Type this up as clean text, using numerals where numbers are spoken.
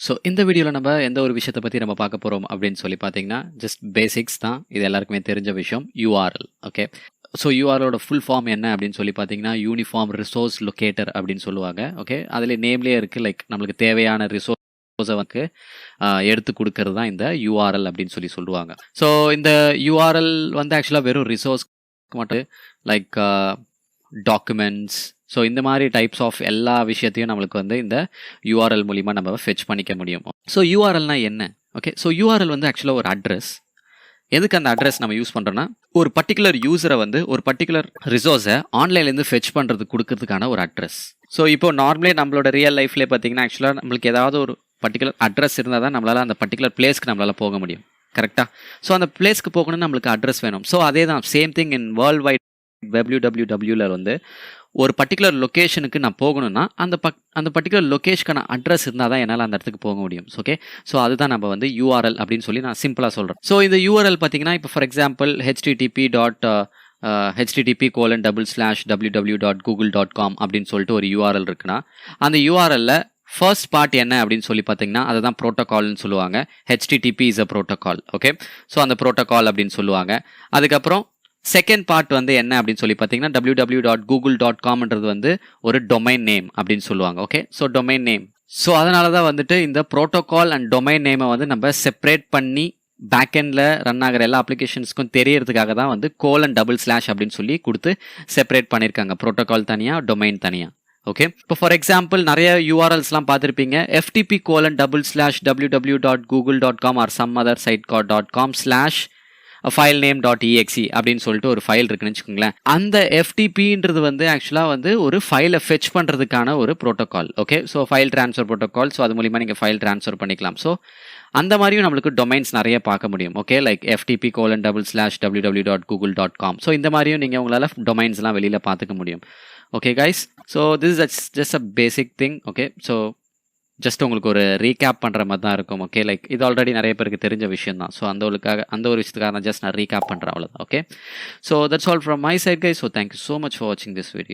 So இந்த வீடியோவில் நம்ம எந்த ஒரு விஷயத்தை பற்றி நம்ம பார்க்க போகிறோம் அப்படின்னு சொல்லி பார்த்தீங்கன்னா ஜஸ்ட் பேசிக்ஸ் தான். இது எல்லாருக்குமே தெரிஞ்ச விஷயம், யூஆர்எல். ஓகே, ஸோ யூஆர்எலோட ஃபுல் ஃபார்ம் என்ன அப்படின்னு சொல்லி பார்த்தீங்கன்னா யூனிஃபார்ம் ரிசோர்ஸ் லொக்கேட்டர் அப்படின்னு சொல்லுவாங்க. ஓகே, அதில் நேம்லேயே இருக்குது, லைக் நம்மளுக்கு தேவையான ரிசோர்ஸை வந்து எடுத்து கொடுக்கறது தான் இந்த யூஆர்எல் அப்படின்னு சொல்லி சொல்லுவாங்க. ஸோ இந்த யூஆர்எல் வந்து ஆக்சுவலாக வெறும் ரிசோர்ஸ் மட்டும், லைக் டாக்குமெண்ட்ஸ், ஸோ இந்த மாதிரி டைப்ஸ் ஆஃப் எல்லா விஷயத்தையும் நம்மளுக்கு வந்து இந்த யூஆர்எல் மூலிமா நம்ம ஃபெச் பண்ணிக்க முடியும். ஸோ யூஆர்எல்னா என்ன? ஓகே, ஸோ யூஆர்எல் வந்து ஆக்சுவலாக ஒரு அட்ரஸ். எதுக்கு அந்த அட்ரஸ் நம்ம யூஸ் பண்ணுறோன்னா, ஒரு பர்டிகுலர் யூஸரை வந்து ஒரு பர்டிகுலர் ரிசோர்ஸை ஆன்லைன்லேருந்து ஃபெச் பண்ணுறதுக்கு கொடுக்கறதுக்கான ஒரு அட்ரஸ். ஸோ இப்போ நார்மலே நம்மளோட ரியல் லைஃப்லேயே பார்த்தீங்கன்னா ஆக்சுவலாக நம்மளுக்கு ஏதாவது ஒரு பர்டிகுலர் அட்ரஸ் இருந்தால் தான் நம்மளால் அந்த பர்டிகுலர் பிளேஸ்க்கு நம்மளால் போக முடியும். கரெக்டாக? ஸோ அந்த பிளேஸ்க்கு போகணும்னு நம்மளுக்கு அட்ரஸ் வேணும். ஸோ அதே தான் same thing in world wide wwwல வந்து ஒரு பர்டிகுலர் லொக்கேஷனுக்கு நான் போகணும்னா அந்த பர்டிகுலர் லொக்கேஷனுக்கான அட்ரஸ் இருந்தால் தான் என்னால் அந்த இடத்துக்கு போக முடியும். ஓகே, ஸோ அதுதான் நம்ம வந்து யூஆர்எல் அப்படின்னு சொல்லி நான் சிம்பிளாக சொல்கிறேன். ஸோ இந்த யூஆர்எல் பார்த்தீங்கன்னா இப்போ ஃபார் எக்ஸாம்பிள் http://www.google.com அப்படின்னு சொல்லிட்டு ஒரு யூஆர்எல் இருக்குன்னா, அந்த யூஆர்எல்ல ஃபர்ஸ்ட் பார்ட் என்ன அப்படின்னு சொல்லி பார்த்தீங்கன்னா அதை தான் ப்ரோட்டோகால்னு சொல்லுவாங்க. HTTP is a protocol. Okay, so அந்த ப்ரோட்டோகால் அப்படின்னு சொல்லுவாங்க. அதுக்கப்புறம் செகண்ட் பார்ட் வந்து என்ன அப்படின்னு சொல்லி பார்த்தீங்கன்னா www.google.comன்றது வந்து ஒரு டொமைன் நேம் அப்படின்னு சொல்லுவாங்க. Okay, so domain name. So அதனால தான் வந்துட்டு இந்த ப்ரோட்டோகால் அண்ட் டொமைன் நேமை வந்து நம்ம செப்பரேட் பண்ணி பேக்கெண்டில் ரன் ஆகிற எல்லா அப்ளிகேஷன்ஸ்க்கும் தெரியறதுக்காக தான் வந்து :/ அப்படின்னு சொல்லி கொடுத்து செப்பரேட் பண்ணியிருக்காங்க. ப்ரோட்டோகால் தனியாக, டொமைன் தனியாக. ஓகே, இப்போ ஃபார் எக்ஸாம்பிள் நிறைய யூஆர்எல்ஸ்லாம் பார்த்துருப்பீங்க. ftp://www.google.com R some other site.com/ filename.exe அப்படின்னு சொல்லிட்டு ஒரு ஃபைல் இருக்குன்னு வச்சுக்கோங்களேன். அந்த FTPன்றது வந்து ஆக்சுவலாக வந்து ஒரு ஃபைலை ஃபெச் பண்ணுறதுக்கான ஒரு protocol. Okay, so file transfer protocol. So அது மூலிமா நீங்கள் ஃபைல் ட்ரான்ஸ்ஃபர் பண்ணிக்கலாம். ஸோ அந்த மாதிரியும் நம்மளுக்கு டொமைன்ஸ் நிறைய பார்க்க முடியும். Okay, like ftp://www.google.com. ஸோ இந்த மாதிரியும் நீங்கள் உங்களால் டொமைன்ஸ்லாம் வெளியில் பார்த்துக்க முடியும். Okay guys, so this is just a basic thing. Okay, so just உங்களுக்கு ஒரு ரீகேப் பண்ணுற மாதிரி தான் இருக்கும். ஓகே, லைக் இது ஆல்ரெடி நிறைய பேருக்கு தெரிஞ்ச விஷயம் தான். ஸோ அந்த ஒரு விஷயத்துக்காக நான் ஜஸ்ட் ரீகேப் பண்ணுறேன், அவ்வளோதான். Okay, so that's all from my side guys. So thank you so much for வாட்சிங் திஸ் வீடியோ.